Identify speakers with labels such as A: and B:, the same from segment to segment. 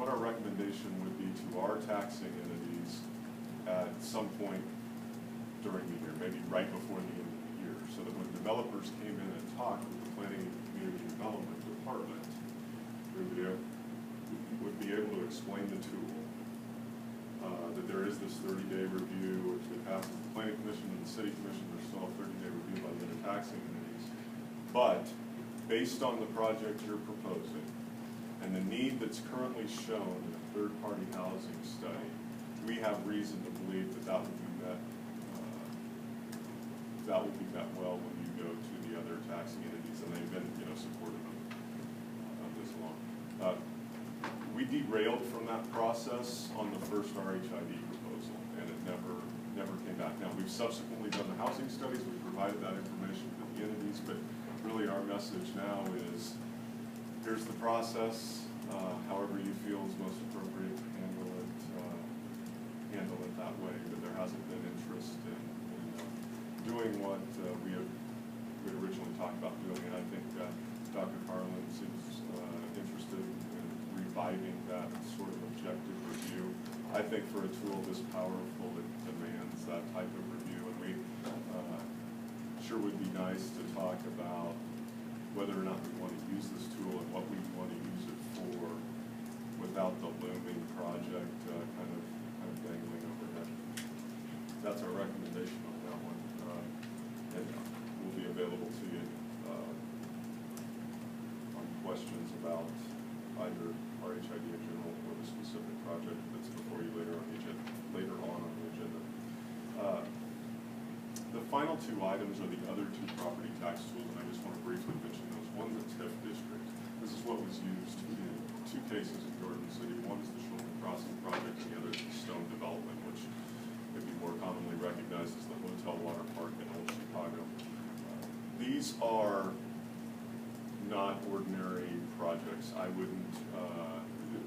A: what our recommendation would be to our taxing entities at some point during the year, maybe right before the end of the year, so that when developers came in and talked with the Planning and Community Development Department, we would be able to explain the tool, that there is this 30-day review, which it passes the Planning Commission and the City Commission. There's still a 30-day review by the other taxing entities. But based on the project you're proposing and the need that's currently shown in a third-party housing study, we have reason to believe that that will be met. That will be met well when you go to the other taxing entities, and they've been, supportive of this along. We derailed from that process on the first RHID proposal, and it never came back. Now, we've subsequently done the housing studies. We've provided that information to the entities, but really our message now is, here's the process. However you feel is most appropriate to handle it that way. But there hasn't been interest in doing what we had originally talked about doing, and I think Dr. Carlin seems interested in reviving that sort of objective review. I think for a tool this powerful, it demands that type of review, and we sure would be nice to talk about whether or not we want to use this tool and what we want to use it for without the looming project kind of dangling overhead. That's our recommendation on that one. And we'll be available to you on questions about either RHID in general or the specific project that's before you later on the agenda. The final two items are the other two property tax tools, and I just want to briefly mention those. One, the TIF district. This is what was used in two cases in Jordan City. One is the Shoulder Crossing project, and the other is the Stone Development, which would be more commonly recognized as the Hotel Water Park in Old Chicago. These are not ordinary projects. I wouldn't,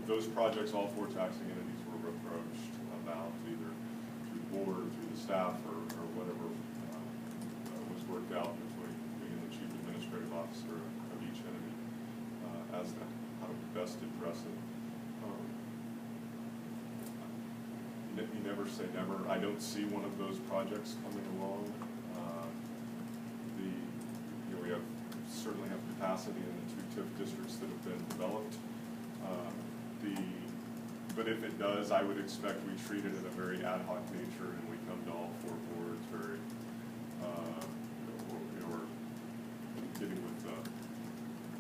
A: those projects, all four taxing entities were approached about either through the board, through the staff, or whatever was worked out between me and the chief administrative officer of each entity as to how to best address it. You never say never. I don't see one of those projects coming along. We certainly have capacity in the two TIF districts that have been developed. But if it does, I would expect we treat it in a very ad hoc nature, and we come to all four boards very, or getting with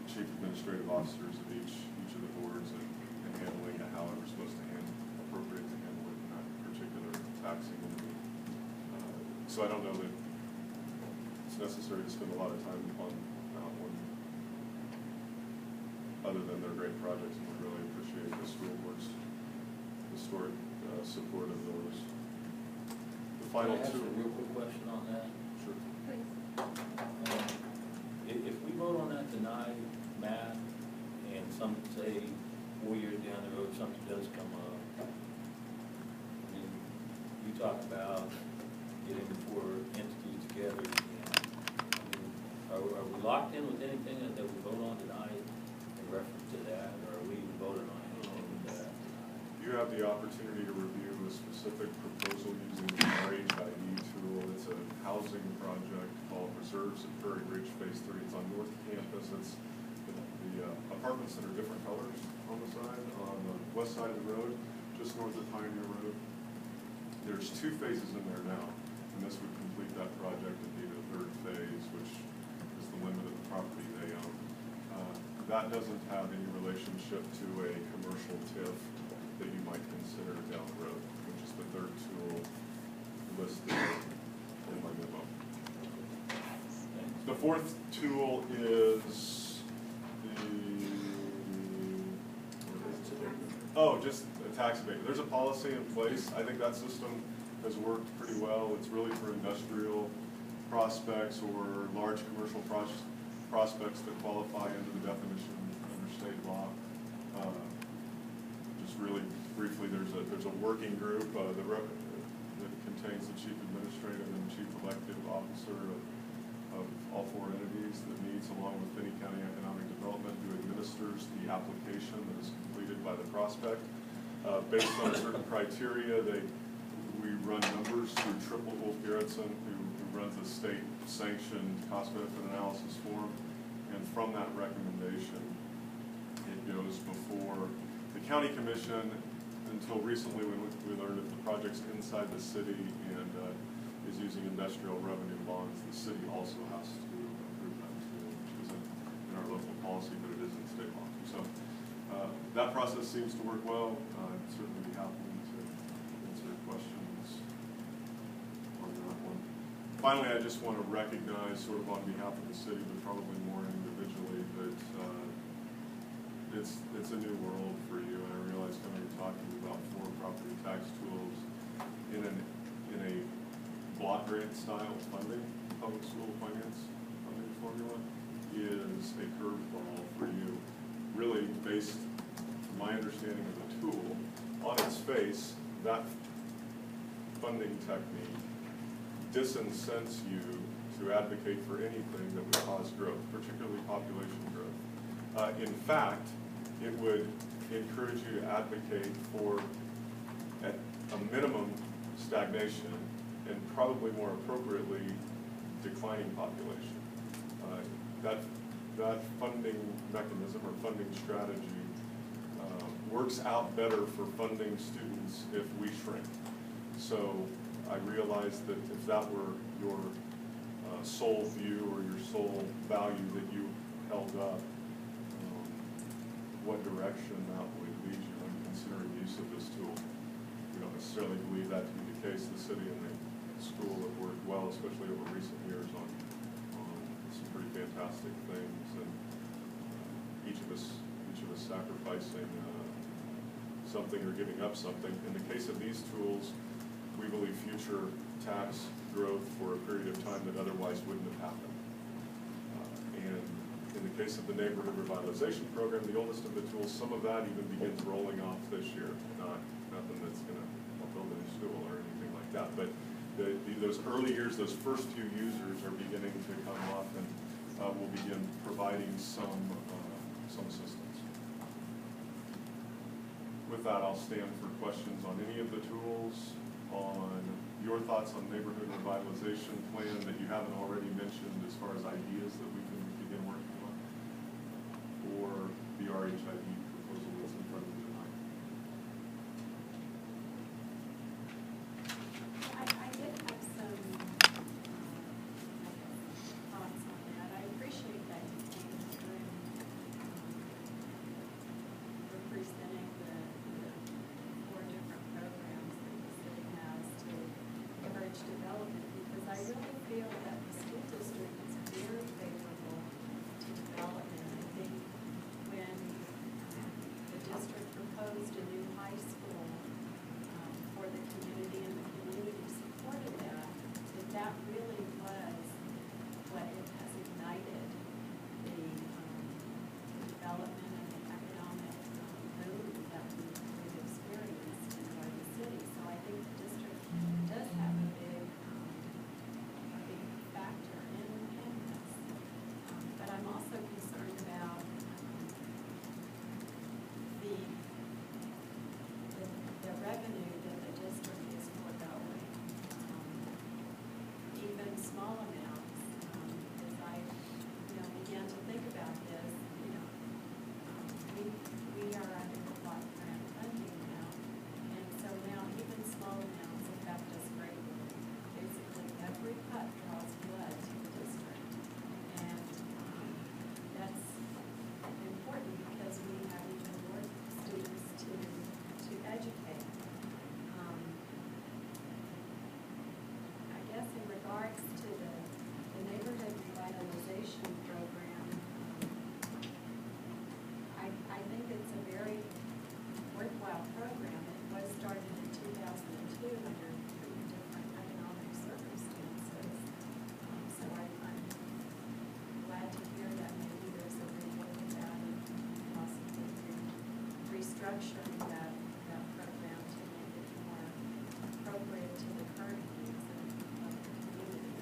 A: chief administrative officers of each of the boards and handling it however we're supposed to appropriate to handle it in that particular taxing entity. So I don't know that it's necessary to spend a lot of time on that one, other than they're great projects, and we really appreciate the school board's historic support of those. The final two.
B: Can I ask a real quick question on that?
A: Sure.
C: Please.
B: If we vote on that tonight, Matt, and some say 4 years down the road something does come up, I mean, you talk about getting the four entities together. Are we locked in with anything that we vote on tonight in reference to that, or are we voting on anything with that?
A: You have the opportunity to review a specific proposal using the RHID tool. It's a housing project called Reserves at Prairie Ridge Phase 3. It's on North Campus. It's the apartments that are different colors on the side, on the west side of the road, just north of Pioneer Road. There's two phases in there now, and this would complete that project and be the third phase, which is the limit of the property they own. That doesn't have any relationship to a commercial TIF that you might consider down the road, which is the third tool listed in my memo. The fourth tool is just a tax abatement. There's a policy in place. I think that system has worked pretty well. It's really for industrial prospects or large commercial prospects that qualify under the definition under state law. Just really briefly, there's a working group that contains the chief administrative and chief elective officer of of all four entities that meets along with Finney County Economic Development, who administers the application that is completed by the prospect. Based on certain criteria, we run numbers through Triple Wolf Garrettson, who runs a state-sanctioned cost-benefit analysis form, and from that recommendation, it goes before the county commission. Until recently, when we learned if the project's inside the city and is using industrial revenue bonds, the city also has to approve them too, which isn't in our local policy, but it is in state law. So that process seems to work well. I'd certainly be happy to answer questions on that one. Finally, I just want to recognize, sort of on behalf of the city, but probably more individually, that it's a new world for you. And I realize coming and talking about 4 property tax tools in a block grant style funding, public school finance funding formula, is a curveball for you. Really based, my understanding of the tool, on its face, that funding technique disincents you to advocate for anything that would cause growth, particularly population growth. In fact, it would encourage you to advocate for, at a minimum, stagnation, and probably more appropriately, declining population. That funding mechanism or funding strategy works out better for funding students if we shrink. So I realized that if that were your sole view or your sole value that you held up, what direction that would lead you in considering use of this tool. We don't necessarily believe that to be the case. The city and the school have worked well, especially over recent years, on some pretty fantastic things, and each of us sacrificing something or giving up something. In the case of these tools, we believe future tax growth for a period of time that otherwise wouldn't have happened. And in the case of the neighborhood revitalization program, the oldest of the tools, some of that even begins rolling off this year. Nothing that's going to build a new school or anything like that. But those early years, those first few users are beginning to come off, and will begin providing some assistance. With that, I'll stand for questions on any of the tools, on your thoughts on neighborhood revitalization plan that you haven't already mentioned as far as ideas that we can begin working on, or the RHID proposal that's in front of you tonight.
C: I did have some thoughts on that. I appreciate that you came through representing the 4 different programs that the city has to encourage development, because I really feel that the school district is very favorable to development. I think when the district proposed a new high school for the community, and the community supported that really was what has ignited the development and the economic boom that we've experienced in Garden City. So I think the district does have a big factor in this. But I'm also concerned about the revenue that the district is foregoing, even small amounts. As I, began to think about this, we are under the block grant funding now, and so now even small amounts affect us greatly. Basically, every cut draws blood to the district, and that's important because we have even more students to educate. I guess in regards to the neighborhood revitalization program, I think it's a very worthwhile program. It was started in 2002 under pretty different economic circumstances. So I'm glad to hear that maybe there's a relook at that and possibly restructuring that program to make it more appropriate to the current needs of the community.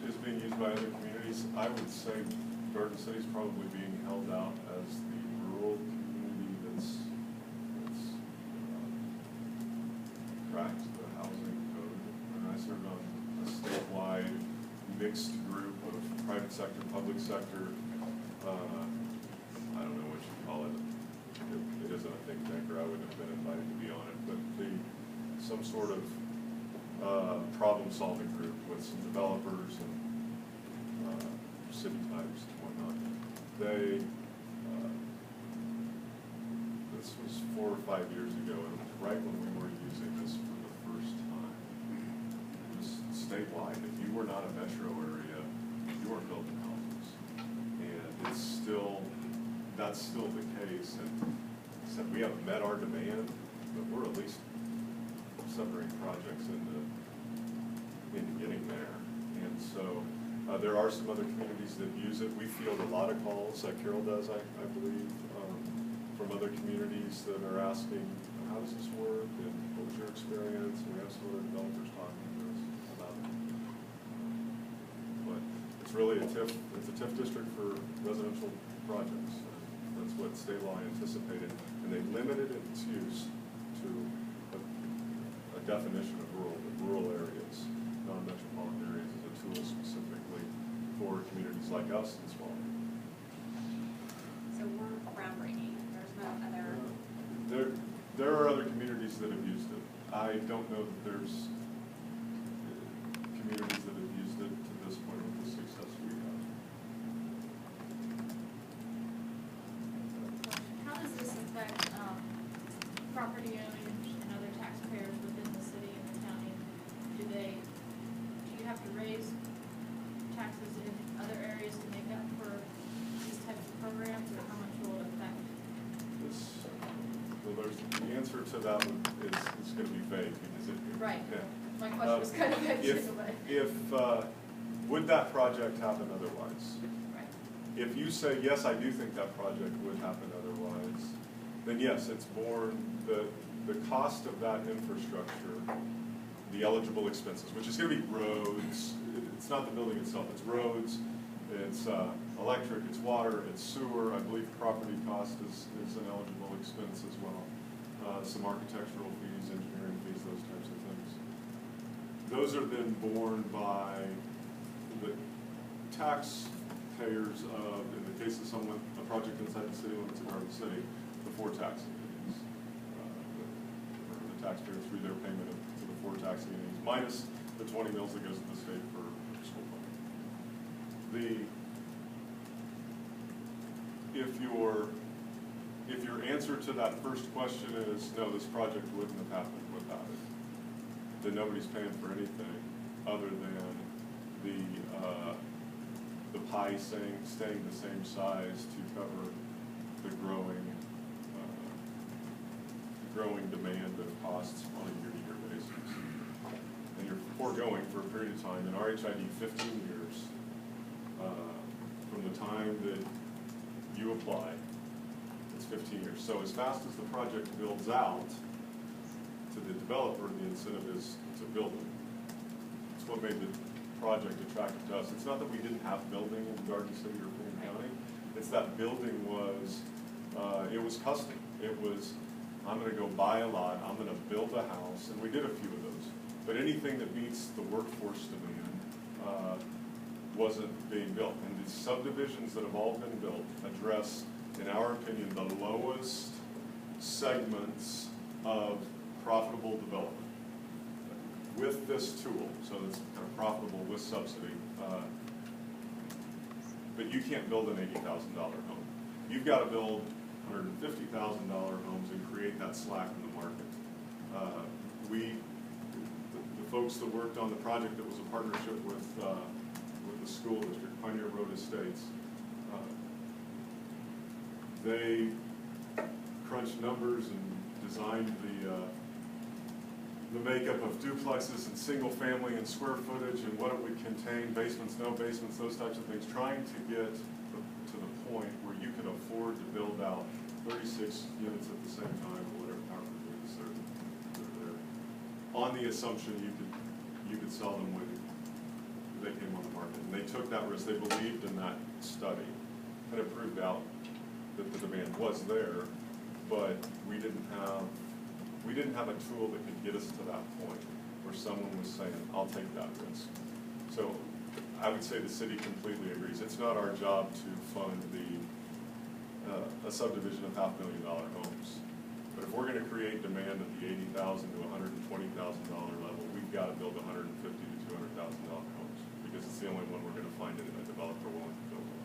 A: is being used by other communities. I would say Garden City's probably being held out as the rural community that's cracked the housing code. And I served on a statewide mixed group of private sector, public sector, I don't know what you call it. It isn't a think tank, or I wouldn't have been invited to be on it, but some sort of problem-solving group with some developers and city types and whatnot. This was 4 or 5 years ago, and it was right when we were using this for the first time. It was statewide. If you were not a metro area, you weren't building houses. And that's still the case. And except we haven't met our demand, but we're at least 7 or 8 projects into getting there. And so there are some other communities that use it. We field a lot of calls, like Carol does, I believe, from other communities that are asking, how does this work, and what was your experience? And we have some other developers talking to us about it. But it's really it's a TIF district for residential projects. That's what state law anticipated, and they limited its use to a definition of rural areas, non-metropolitan areas, as a tool specifically for communities like us and smaller.
C: So we're groundbreaking. There's no other.
A: There are other communities that have used it. I don't know that there's communities that have used it to this point with the success we have.
D: How does this affect property owners and other taxpayers within the city and the county? Do you have to raise taxes in other areas to make up for these types of programs, or how much will it affect?
A: Well, the answer to that is going to be vague because it.
D: Right.
A: Yeah.
D: My question was kind of vague.
A: Would that project happen otherwise?
D: Right.
A: If you say, yes, I do think that project would happen otherwise, then yes, it's borne, the cost of that infrastructure, the eligible expenses, which is going to be roads. It's not the building itself, it's roads, it's electric, it's water, it's sewer. I believe property cost is an eligible expense as well. Some architectural fees, engineering fees, those types of things. Those are then borne by the taxpayers of, in the case of a project inside the city limits of Garden City, the 4 taxing entities. The taxpayers through their payment to the 4 taxing entities, minus the 20 mils that goes to the state for school funding. If your answer to that first question is no, this project wouldn't have happened without it, then nobody's paying for anything other than the pie staying the same size to cover the growing demand of costs on a year-to-year basis. And you're foregoing for a period of time, in RHID 15 years, from the time that you apply, it's 15 years. So as fast as the project builds out, to the developer, the incentive is to build it. It's what made the project attractive to us. It's not that we didn't have building in Garden City or Boone County. It's that building was, it was custom. It was, I'm going to go buy a lot, I'm going to build a house, and we did a few of those. But anything that meets the workforce demand wasn't being built. And the subdivisions that have all been built address, in our opinion, the lowest segments of profitable development with this tool. So it's kind of profitable with subsidy. But you can't build an $80,000 home. You've got to build $150,000 homes and create that slack in the market. The folks that worked on the project that was a partnership with the school district, Pioneer Road Estates, they crunched numbers and designed the makeup of duplexes and single family and square footage and what it would contain, basements, no basements, those types of things, trying to get to the point where you could afford to build out 36 units at the same time, or whatever power units are there, on the assumption you could sell them when they came on the market. took that risk. They believed in that study, and it proved out that the demand was there, but we didn't have a tool that could get us to that point where someone was saying, I'll take that risk. So I would say the city completely agrees. It's not our job to fund a subdivision of $500,000 homes. But if we're going to create demand at the $80,000 to $120,000 level, we've got to build $150,000 to $200,000 homes, because it's the only one we're going to find it in a developer willing to build on.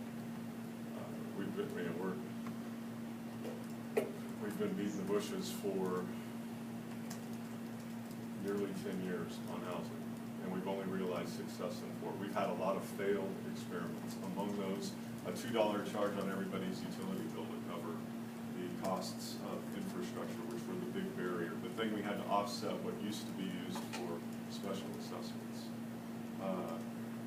A: We've been beating the bushes for nearly 10 years on housing, and we've only realized success in 4. We've had a lot of failed experiments. Among those, a $2 charge on everybody's utility bill to cover the costs of infrastructure, which were the big barrier. The thing we had to offset what used to be used for special assessments.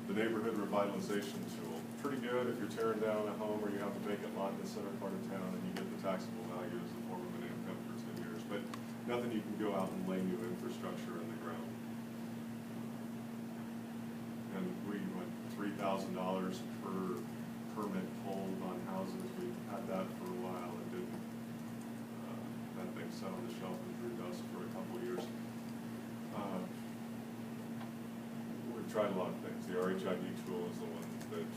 A: The neighborhood revitalization tool, pretty good if you're tearing down a home or you have a vacant lot in the center part of town and you get the taxable value as a form of an income for 10 years. But nothing you can go out and lay new infrastructure in the ground. And we went $3,000 per permit pulled on houses. We've had that for a while. It didn't. That thing sat on the shelf and drew dust for a couple of years. We've tried a lot of things. The RHID tool is the one that,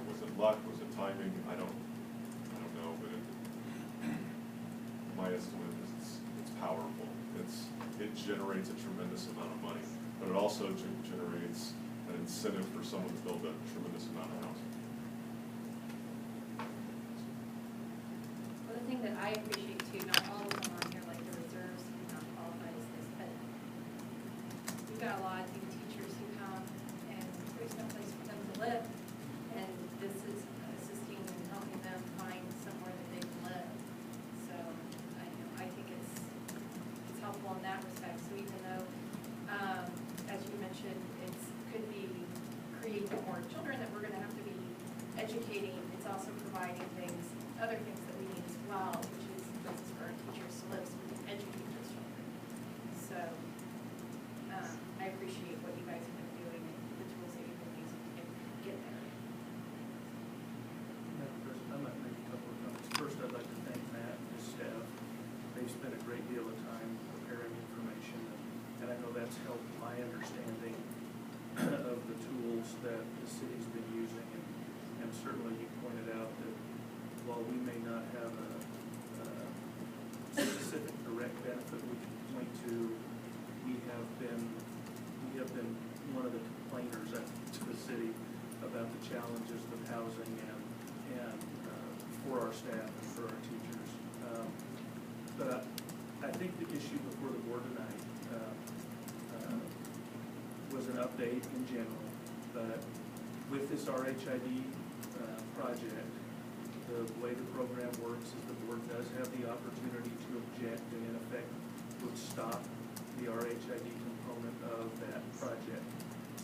A: was it luck? Was it timing? I don't know, but my estimate is it's powerful. It generates a tremendous amount of money, but it also generates an incentive for someone to build a tremendous amount of housing.
D: Well, the thing that I appreciate too, not all of them on here, like the reserves do not qualify as this, but we've got a lot of new teachers who come and there's no place for them to live. And this is assisting and helping them find somewhere that they can live. So I think it's helpful in that respect. So even though, as you mentioned, it could be creating more children that we're going to have to be educating, it's also providing other things that we need as well, which is places for our teachers to live so we can educate those children. So I appreciate what you guys have been doing and the tools that you've been using to get there.
E: Madam President, I'd like to make a couple of comments. First, I'd like to thank Matt and his staff. They've spent a great deal of time preparing information, and I know that's helped my understanding of the tools that the city's been using. And certainly you pointed out that while we may not have a specific direct benefit we can point to, we have been one of the complainers to the city about the challenges of housing and for our staff and for our teachers. But I think the issue before the board tonight was an update in general. But with this RHID project, the way the program works is the board does have the opportunity to object and in effect would stop the RHID component of that project.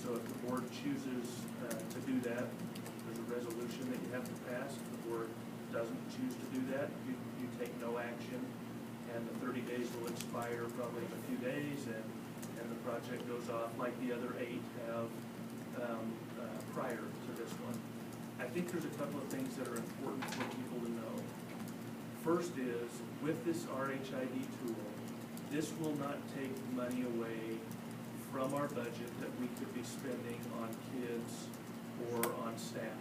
E: So if the board chooses to do that, there's a resolution that you have to pass. If the board doesn't choose to do that, you take no action, and the 30 days will expire probably in a few days, and the project goes off like the other 8 have prior to this one. I think there's a couple of things that are important for people to know. First is, with this RHID tool, this will not take money away from our budget that we could be spending on kids or on staff.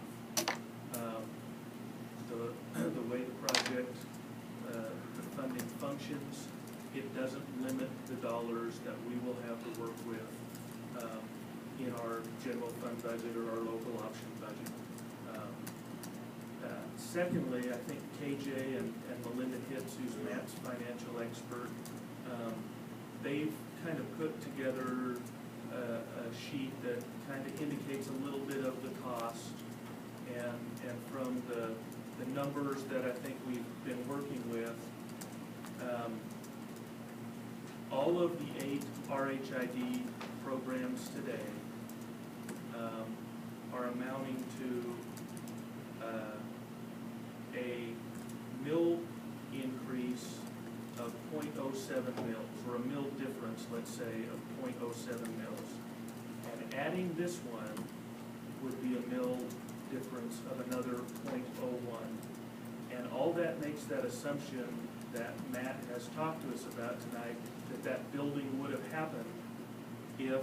E: The way the project, the funding functions, it doesn't limit the dollars that we will have to work with in our general fund budget or our local option budget. Secondly, I think KJ and Melinda Hitz, who's Matt's financial expert, they've kind of put together a sheet that kind of indicates a little bit of the cost, and from the numbers that I think we've been working with, all of the 8 RHID programs today are amounting to a mill increase of 0.07 mils, or a mill difference, let's say, of 0.07 mils. And adding this one would be a mill difference of another .01. And all that makes that assumption that Matt has talked to us about tonight, that that building would have happened if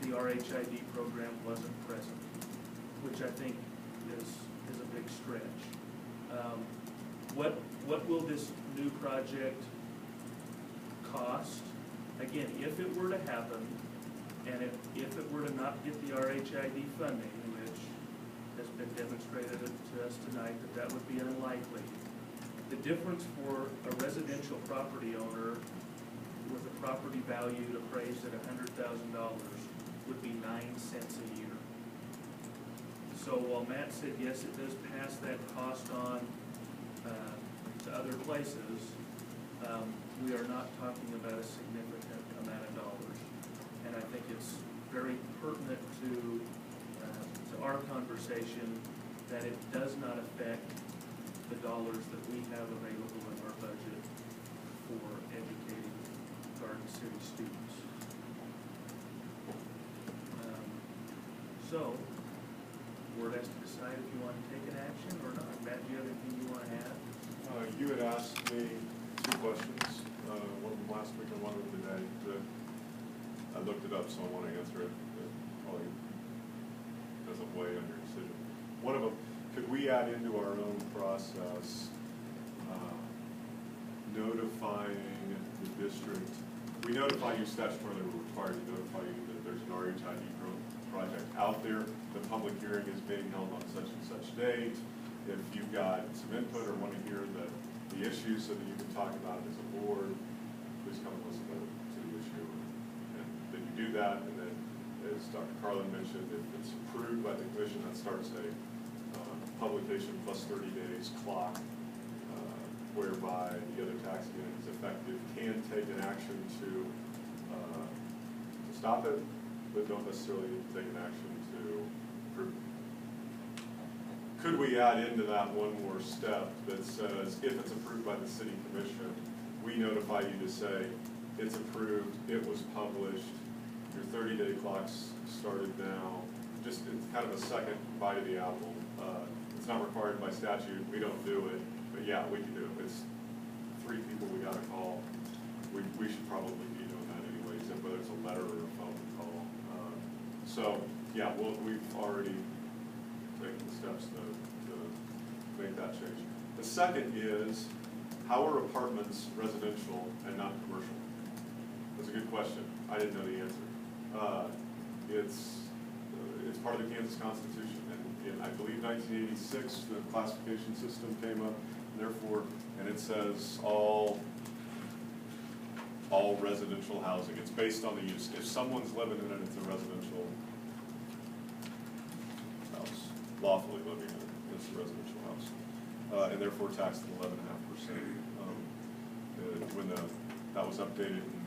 E: the RHID program wasn't present, which I think is a big stretch. What will this new project cost? Again, if it were to happen, and if it were to not get the RHID funding, which has been demonstrated to us tonight that would be unlikely, the difference for a residential property owner with a property value appraised at $100,000 would be 9 cents a year. So while Matt said, yes, it does pass that cost on to other places, we are not talking about a significant amount of dollars. And I think it's very pertinent to our conversation that it does not affect the dollars that we have available in our budget for educating Garden City students. So, board has to decide if you want to take an action or not. Matt, do you have anything you want to add?
A: You had asked me 2 questions, one from last week and one from today. I looked it up, so I want to answer it. It probably doesn't weigh on your decision. One of them, could we add into our own process notifying the district? We notify you statutorily, we're required to notify you that there's an RHID project out there. The public hearing is being held on such and such date. If you've got some input or want to hear the issues so that you can talk about it as a board, please come and listen to the issue. And then you do that, and then, as Dr. Carlin mentioned, if it's approved by the commission, that starts a publication plus 30 days clock, whereby the other taxing entities effective can take an action to stop it, but don't necessarily need to take an action to approve it. Could we add into that one more step that says, if it's approved by the city commission, we notify you to say, it's approved, it was published, your 30-day clock's started now. Just, it's kind of a second bite of the apple. It's not required by statute, we don't do it, but yeah, we can do it. It's 3 people we gotta call. We should probably be doing that anyways, whether it's a letter or a phone call. So, yeah, we've already taken the steps to make that change. The second is, how are apartments residential and not commercial? That's a good question. I didn't know the answer. It's part of the Kansas Constitution, and in, I believe, 1986, the classification system came up, and therefore, and it says all residential housing. It's based on the use. If someone's living in it, it's a residential house, lawfully living in it, it's a residential house, and therefore taxed at 11.5%. When that was updated in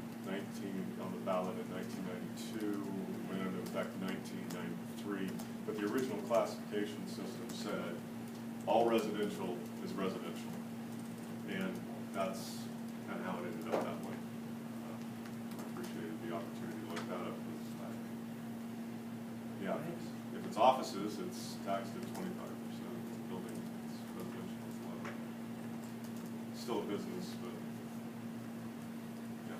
A: on the ballot in 1992, went into effect in 1993. But the original classification system said all residential is residential, and that's kind of how it ended up that way. I appreciated the opportunity to look that up. Yeah, if it's offices, it's taxed at 25%. If it's a building, it's residential, it's 11. Still a business, but yeah.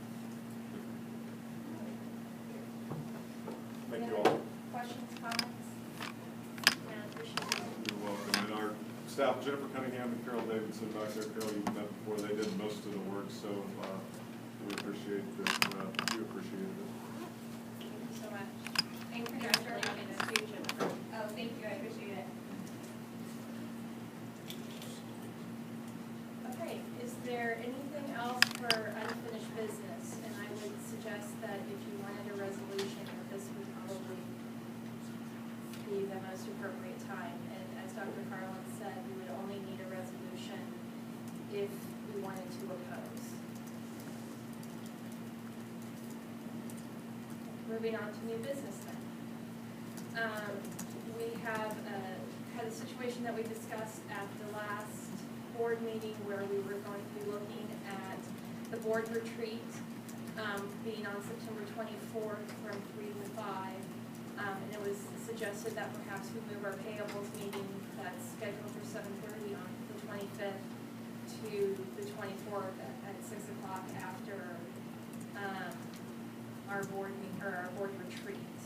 A: Thank you all.
D: Questions, comments? And appreciate it.
A: You're welcome. And our staff, Jennifer Cunningham and Carol Davidson back there. Carol, you've met before. They did most of the work, so we appreciate that. You appreciated it.
D: Thank you so much. And congratulations to you, Jennifer. Oh, thank you, I appreciate it. Okay, is there anything else for unfinished business? And I would suggest that if you wanted a resolution, that this would probably be the most appropriate time. And as Dr. Carlin said, we would only need a resolution if we wanted to oppose. Moving on to new business then. We have had a situation that we discussed at the last board meeting where we were going to be looking at the board retreat being on September 24th from 3 to 5. And it was suggested that perhaps we move our payables meeting that's scheduled for 7:30 on the 25th to the 24th at 6 o'clock after our board meeting, or our board retreat.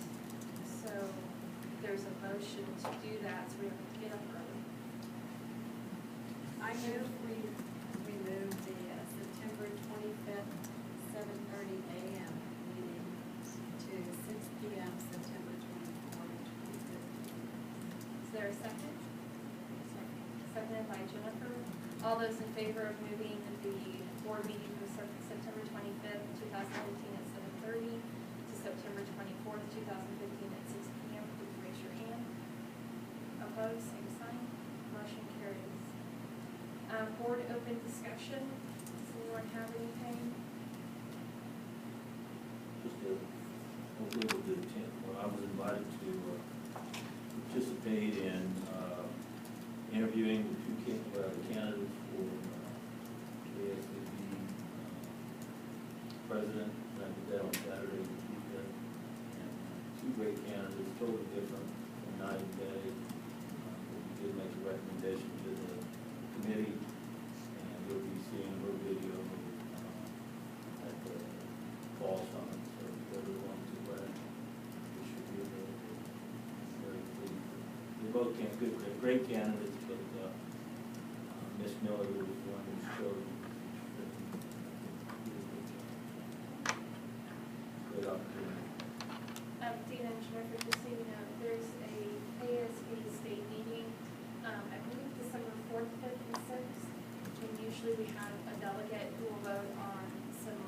D: So there's a motion to do that, so we don't have to get up early.
C: I move we move the September 25th, 7:30 a.m. meeting to 6 p.m. September 24th, 25th.
D: Is there a second? Seconded by Jennifer. All those in favor of moving the board meeting from September 25th, 2015 at 7:30 to September 24th, 2015 at 6 p.m., please raise your hand. Opposed, same sign. Motion carries. Board open discussion. Does anyone have anything?
B: Just a little bit of tip. Well, I was invited to participate in interviewing the two candidates for the ASAB president. And I did that on Saturday this weekend. And two great candidates, totally different from night and day. We did make a recommendation to the committee, and you'll be seeing her video at the fall summit. So everyone to that, it should be very pleased. They both great candidates, but Miss Miller was the one who showed good opportunity.
D: Dina and Jennifer, just so you know, there's a ASB state meeting, I believe December 4th, 5th, and 6th. And usually we have a delegate who will vote on some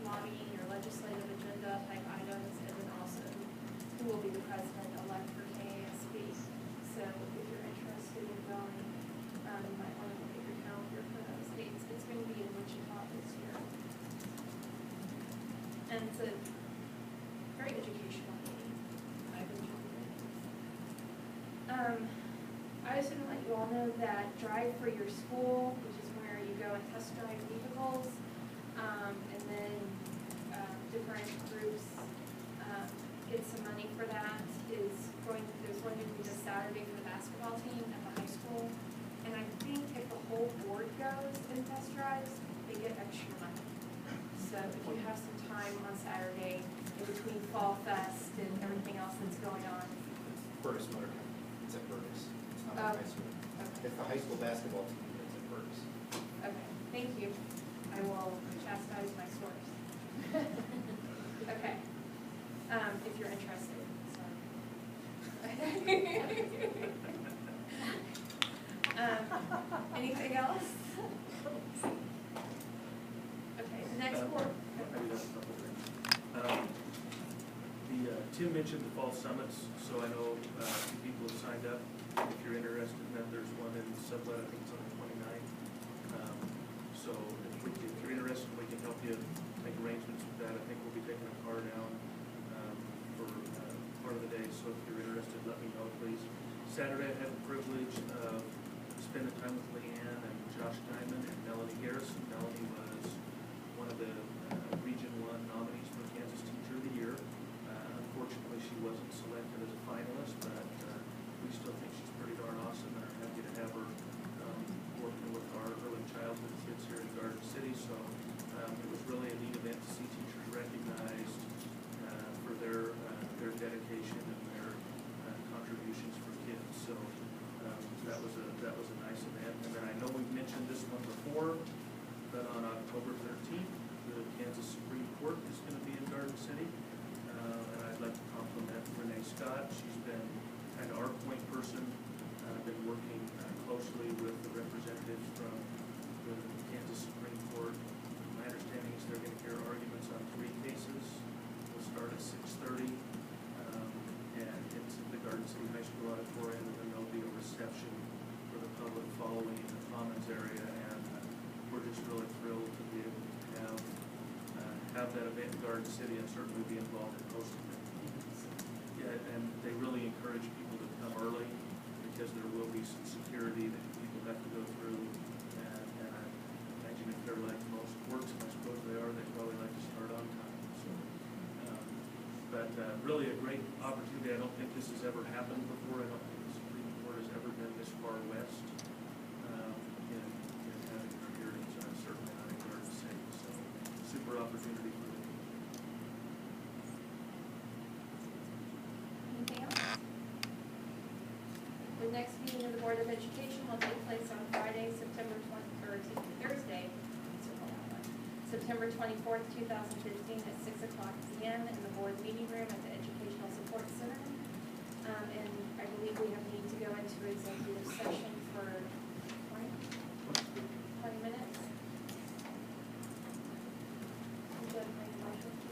D: lobbying or legislative agenda type items, and then also who will be the president-elect for KASB. So if you're interested in going, you might want to look at your calendar for those dates. It's going to be in Wichita this year. And it's a very educational meeting. I've enjoyed it. I just want to let you all know that Drive for Your School, which is where you go and test drive vehicles, and then different groups get some money for that, there's going to be this Saturday for the basketball team at the high school. And I think if the whole board goes and test drives, they get extra money. So if you have some time on Saturday in between Fall Fest and everything else that's going on.
F: Burtis Motor Company. It's at Burtis. It's not the high school.
D: Okay.
F: It's the high school basketball team. It's at Burtis.
D: Okay, thank you. I will chastise my source. Okay, if you're interested, anything else? Okay, next board.
E: I do have a couple things. Tim mentioned the fall summits, so I know a few people have signed up. If you're interested in that, there's one in Sublet, I think it's on the 29th. So if you're interested, we can help you make arrangements with that. I think we'll be taking a car down for part of the day, so if you're interested, let me know, please. Saturday, I had the privilege of spending time with Leanne and Josh Diamond and Melanie Garrison. Melanie was one of the Region 1 nominees for Kansas Teacher of the Year. Unfortunately, she wasn't selected as a finalist, but we still think she's pretty darn awesome, and are happy to have her working with our early childhood kids here in Garden City. So it was really a neat event to see teachers recognized for their dedication and their contributions for kids. So that was a nice event. And then I know we've mentioned this one before, but on October 13th, the Kansas Supreme Court is going to be in Garden City. And I'd like to compliment Renee Scott. She's been kind of our point person, been working closely with the representatives from the Kansas Supreme Court. My understanding is they're going to hear arguments on 3 cases. We'll start at 6:30, and it's at the Garden City High School auditorium, and then there'll be a reception for the public following in the Commons area. And we're just really thrilled to be able to have that event in Garden City and certainly be involved in hosting it. Yeah, and they really encourage people to come early because there will be some security that people have to go through. And I imagine if they're like most courts, and I suppose they are, they probably like to start on time. So, but really a great opportunity. I don't think this has ever happened before. I don't think the Supreme Court has ever been this far west in having their hearings, and I'm certainly not in Garden City. So super opportunity for me.
G: Anything else? The next meeting of the Board of Education will take place on Friday, Thursday, September 24th, 2015 at 6 o'clock p.m. in the board meeting room at the Educational Support Center. And I believe we have need to go into executive session for 20 minutes.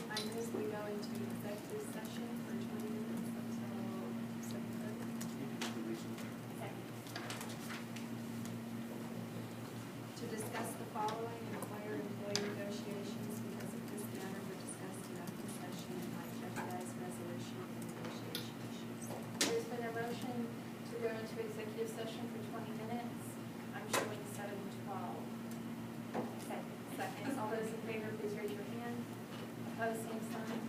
C: I move we go into executive session for 20 minutes until 7:30 to discuss the following employer-employee negotiations because of this matter were discussed in open session and might jeopardize resolution of the negotiation issues.
G: There's been a motion to go into executive session for 20 minutes. I'm showing 7:12. Second. All those in favor, please raise your hand. Opposed, same sign.